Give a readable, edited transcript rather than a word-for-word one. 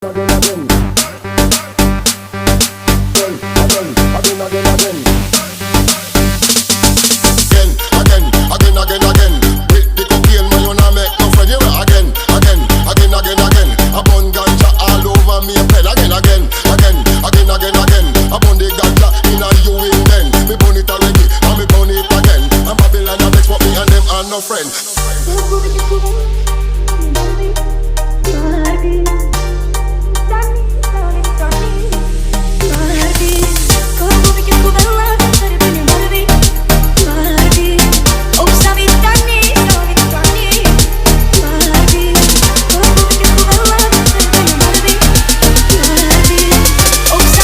again, again, again. Again. With the cocaine, man, you not make no friend. You again. I burn ganja all over me, pen again. I burn the ganja in a you in then. Me burn it already, and me burn it again. And Babylon a vex, but me and them are no friend. Como que